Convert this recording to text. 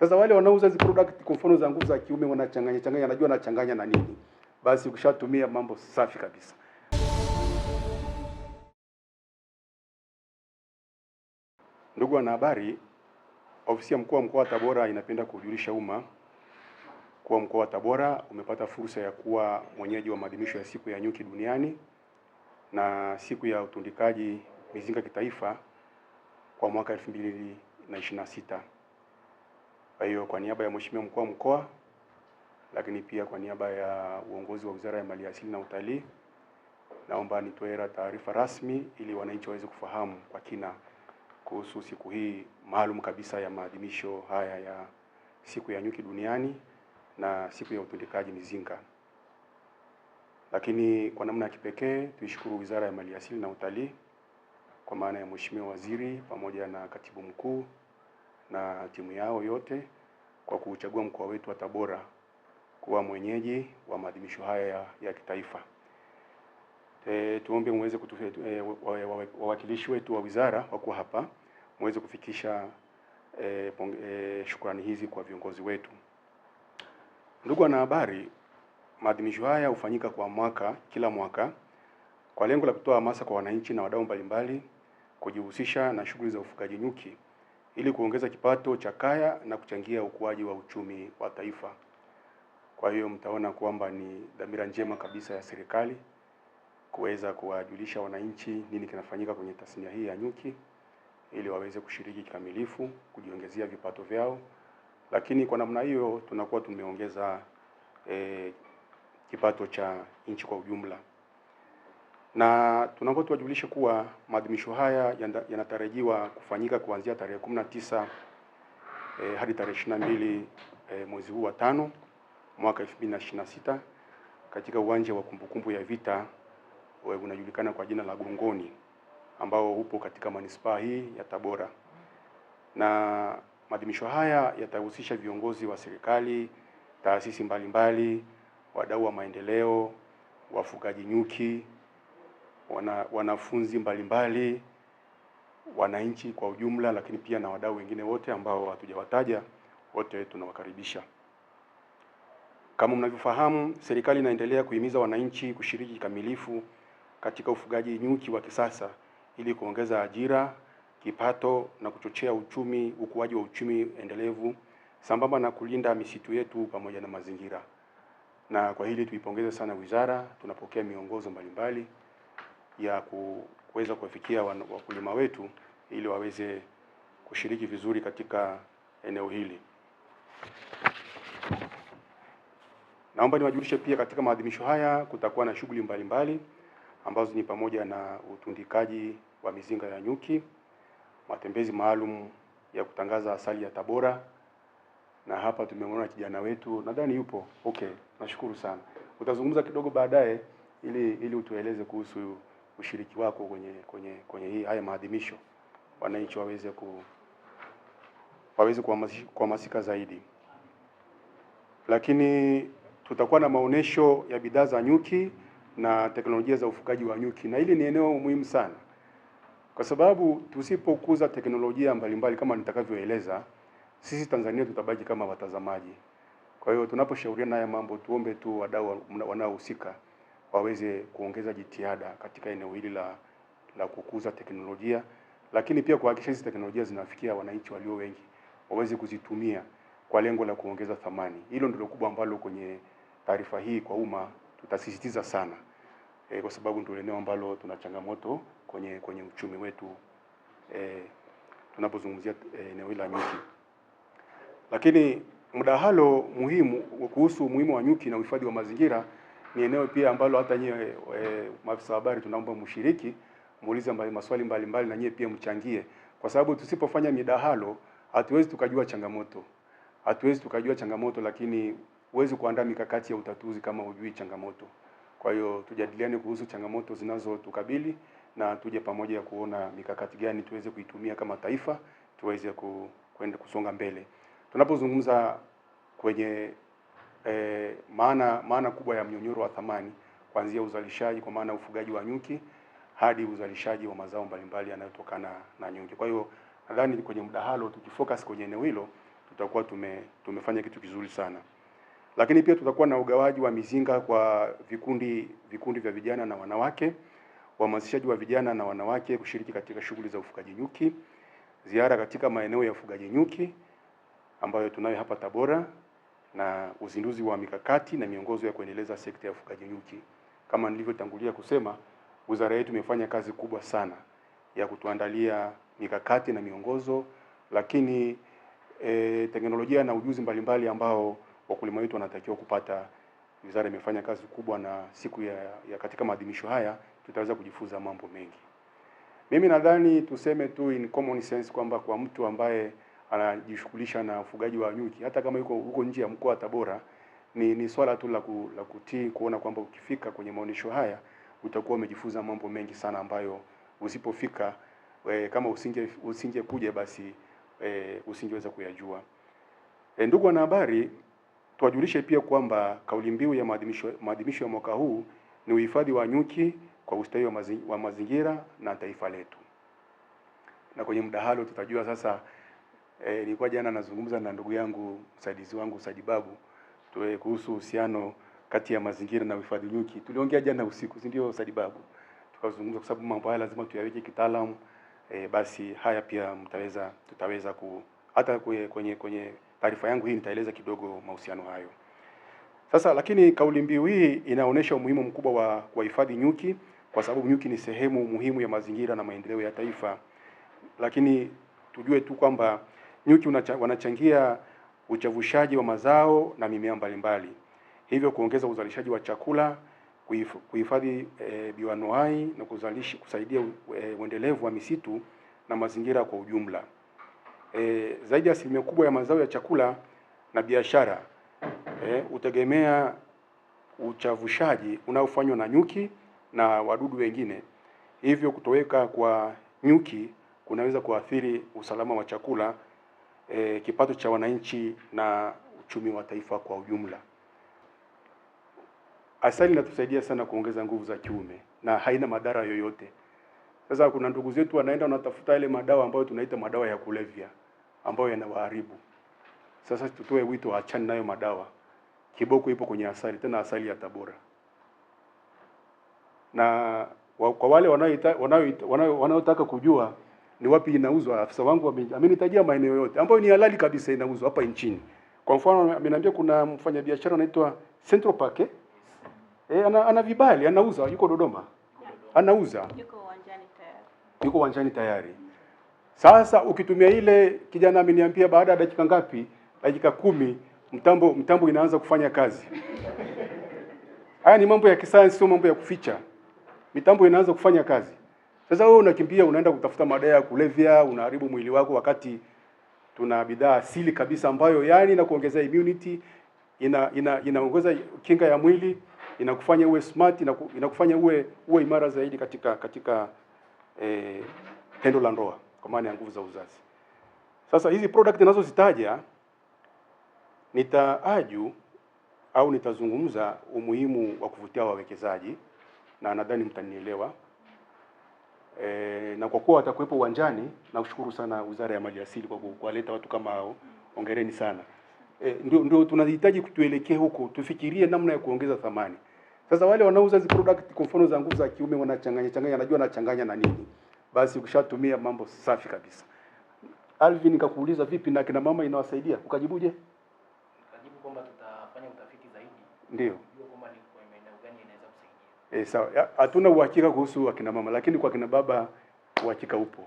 Sasa wale wanaouza hizo product kwa mfano za nguvu za kiume wanachanganya, anajua anachanganya na nini. Basi ukishatumia mambo safi kabisa. Ndugu wanahabari, ofisi ya mkuu wa mkoa wa Tabora inapenda kujulisha umma kuwa mkoa wa Tabora umepata fursa ya kuwa mwenyeji wa maadhimisho ya siku ya nyuki duniani na siku ya utundikaji mizinga kitaifa kwa mwaka 2026. Kwa hiyo kwa niaba ya Mheshimiwa mkuu wa mkoa, lakini pia kwa niaba ya uongozi wa Wizara ya Maliasili na Utalii, naomba nitoe taarifa rasmi ili wananchi waweze kufahamu kwa kina kuhusu siku hii maalum kabisa ya maadhimisho haya ya siku ya nyuki duniani na siku ya utundikaji mizinga. Lakini kwa namna ya kipekee tuishukuru Wizara ya Maliasili na Utalii kwa maana ya Mheshimiwa Waziri pamoja na Katibu Mkuu na timu yao yote kwa kuchagua mkoa wetu wa Tabora kuwa mwenyeji wa maadhimisho haya ya kitaifa. Tuombe muweze wawakilishi wetu wa wizara wako hapa muweze kufikisha shukrani hizi kwa viongozi wetu. Ndugu wanahabari, maadhimisho haya hufanyika kila mwaka kwa lengo la kutoa hamasa kwa wananchi na wadau mbalimbali kujihusisha na shughuli za ufugaji nyuki ili kuongeza kipato cha kaya na kuchangia ukuaji wa uchumi wa taifa. Kwa hiyo mtaona kwamba ni dhamira njema kabisa ya serikali kuweza kuwajulisha wananchi nini kinafanyika kwenye tasnia hii ya nyuki ili waweze kushiriki kikamilifu, kujiongezea vipato vyao. Lakini kwa namna hiyo tunakuwa tumeongeza kipato cha nchi kwa ujumla. Na tunaomba tuwajulishe kuwa maadhimisho haya yanatarajiwa kufanyika kuanzia tarehe 19 hadi tarehe 22 mwezi huu wa 5 mwaka 2026 katika uwanja wa kumbukumbu ya vita unajulikana kwa jina la Gongoni ambao upo katika manispaa hii ya Tabora. Na maadhimisho haya yatahusisha viongozi wa serikali, taasisi mbalimbali, wadau wa maendeleo, wafugaji nyuki, wanafunzi mbalimbali, wananchi kwa ujumla, lakini pia na wadau wengine wote ambao hatujawataja, wote tunawakaribisha. Kama mnavyofahamu, serikali inaendelea kuhimiza wananchi kushiriki kikamilifu katika ufugaji nyuki wa kisasa ili kuongeza ajira, kipato na kuchochea ukuaji wa uchumi endelevu sambamba na kulinda misitu yetu pamoja na mazingira. Na kwa hili tuipongeze sana wizara, tunapokea miongozo mbalimbali ya kuweza kuwafikia wakulima wetu ili waweze kushiriki vizuri katika eneo hili. Naomba niwajulishe pia katika maadhimisho haya kutakuwa na shughuli mbalimbali ambazo ni pamoja na utundikaji wa mizinga ya nyuki, matembezi maalum ya kutangaza asali ya Tabora, na hapa tumeona kijana wetu nadhani yupo. Okay, nashukuru sana. Utazungumza kidogo baadaye ili utueleze kuhusu ushiriki wako kwenye haya maadhimisho, wananchi waweze kuhamasika zaidi. Lakini tutakuwa na maonesho ya bidhaa za nyuki na teknolojia za ufugaji wa nyuki, na hili ni eneo muhimu sana kwa sababu tusipokuza teknolojia mbalimbali kama nitakavyoeleza, sisi Tanzania tutabaki kama watazamaji. Kwa hiyo tunaposhauriana haya mambo, tuombe tu wadau wanaohusika waweze kuongeza jitihada katika eneo hili la kukuza teknolojia, lakini pia kuhakikisha hizi teknolojia zinafikia wananchi walio wengi, waweze kuzitumia kwa lengo la kuongeza thamani. Hilo ndilo kubwa ambalo kwenye taarifa hii kwa umma tutasisitiza sana. Kwa sababu ndio eneo ambalo tuna changamoto kwenye uchumi wetu tunapozungumzia eneo hili la nyuki. Lakini mdahalo muhimu kuhusu umuhimu wa nyuki na uhifadhi wa mazingira ni eneo pia ambalo hata nyewe maafisa habari tunaomba mshiriki, muulize maswali mbalimbali na nyewe pia mchangie, kwa sababu tusipofanya midahalo hatuwezi tukajua changamoto. Lakini huwezi kuandaa mikakati ya utatuzi kama hujui changamoto. Kwa hiyo tujadiliane kuhusu changamoto zinazotukabili na tuje pamoja kuona mikakati gani tuweze kuitumia kama taifa tuweze kwenda kusonga mbele. Tunapozungumza kwenye maana kubwa ya mnyonyoro wa thamani kuanzia uzalishaji kwa maana ufugaji wa nyuki hadi uzalishaji wa mazao mbalimbali yanayotokana na nyuki. Kwa hiyo nadhani kwenye mdahalo tukifocus kwenye eneo hilo tutakuwa tumefanya kitu kizuri sana. Lakini pia tutakuwa na ugawaji wa mizinga kwa vikundi vya vijana na wanawake, uhamasishaji wa vijana na wanawake kushiriki katika shughuli za ufugaji nyuki, ziara katika maeneo ya ufugaji nyuki ambayo tunayo hapa Tabora, na uzinduzi wa mikakati na miongozo ya kuendeleza sekta ya ufugaji nyuki. Kama nilivyotangulia kusema, wizara yetu imefanya kazi kubwa sana ya kutuandalia mikakati na miongozo, lakini teknolojia na ujuzi mbalimbali ambao wakulima wetu wanatakiwa kupata. Wizara imefanya kazi kubwa, na siku ya katika maadhimisho haya tutaweza kujifunza mambo mengi. Mimi nadhani tuseme tu in common sense kwamba kwa mtu ambaye anajishughulisha na ufugaji wa nyuki, hata kama yuko huko nje ya mkoa wa Tabora, ni swala tu la kutii, kuona kwamba ukifika kwenye maonyesho haya utakuwa umejifunza mambo mengi sana ambayo usipofika kama usinge kuja basi usingeweza kuyajua. Ndugu wanahabari, tuwajulishe pia kwamba kauli mbiu ya maadhimisho ya mwaka huu ni uhifadhi wa nyuki kwa ustawi wa mazingira na taifa letu. Na kwenye mdahalo tutajua sasa, nilikuwa jana nazungumza na ndugu yangu msaidizi wangu Saidi Babu kuhusu uhusiano kati ya mazingira na uhifadhi nyuki. Tuliongea jana usiku, si ndio Saidi Babu? Tukazungumza kwa sababu mambo haya lazima tuyaweke kitaalamu. Basi haya pia tutaweza hata kwenye taarifa yangu hii nitaeleza kidogo mahusiano hayo. Sasa lakini kauli mbiu hii inaonyesha umuhimu mkubwa wa kuhifadhi nyuki, kwa sababu nyuki ni sehemu muhimu ya mazingira na maendeleo ya taifa. Lakini tujue tu kwamba nyuki wanachangia uchavushaji wa mazao na mimea mbalimbali, hivyo kuongeza uzalishaji wa chakula, kuhifadhi bioanuai na kusaidia uendelevu wa misitu na mazingira kwa ujumla. Zaidi ya asilimia kubwa ya mazao ya chakula na biashara utegemea uchavushaji unaofanywa na nyuki na wadudu wengine. Hivyo kutoweka kwa nyuki kunaweza kuathiri usalama wa chakula, kipato cha wananchi na uchumi wa taifa kwa ujumla. Asali inatusaidia sana kuongeza nguvu za kiume na haina madhara yoyote. Sasa kuna ndugu zetu wanaenda wanatafuta ile madawa ambayo tunaita madawa ya kulevya ambayo yanawaharibu. Sasa tutoe wito waachane nayo madawa. Kiboko ipo kwenye asali, tena asali ya Tabora. Na kwa wale wanaotaka kujua ni wapi inauzwa, afisa wangu amenitajia maeneo yote ambayo ni halali kabisa inauzwa hapa nchini. Kwa mfano ameniambia kuna mfanyabiashara anaitwa Central Park. Ana vibali, anauza, yuko Dodoma. Anauza. Yuko uwanjani tayari. Sasa ukitumia ile, kijana ameniambia baada ya dakika ngapi? Dakika 10 mtambo inaanza kufanya kazi. Haya ni mambo ya kisayansi, sio mambo ya kuficha. Mitambo inaanza kufanya kazi. Sasa wewe unakimbia unaenda kutafuta madawa ya kulevya, unaharibu mwili wako, wakati tuna bidhaa asili kabisa ambayo yani inakuongeza immunity, inaongeza kinga ya mwili, inakufanya uwe smart, inakufanya uwe imara zaidi katika tendo la ndoa kwa maana ya nguvu za uzazi. Sasa hizi product ninazozitaja nitazungumza umuhimu wa kuvutia wawekezaji, na nadhani mtanielewa. Na kwa kuwa watakuwepo uwanjani, na kushukuru sana Wizara ya Maliasili kwa kuwaleta watu kama hao. Hongereni sana. Ndio tunahitaji kutuelekea huko, tufikirie namna ya kuongeza thamani. Sasa wale wanauza hizo product kwa mfano za nguvu za kiume wanachanganya, najua anachanganya na nini. Basi ukishatumia mambo safi kabisa. Alvin nikakuuliza vipi na kina mama inawasaidia? Ukajibuje? Nikajibu kwamba tutafanya utafiti zaidi. Ndio. Ndio kwamba ni kwa maeneo gani inaweza kusaidia. Sawa. Hatuna uhakika kuhusu akina mama, lakini kwa kina baba uhakika upo.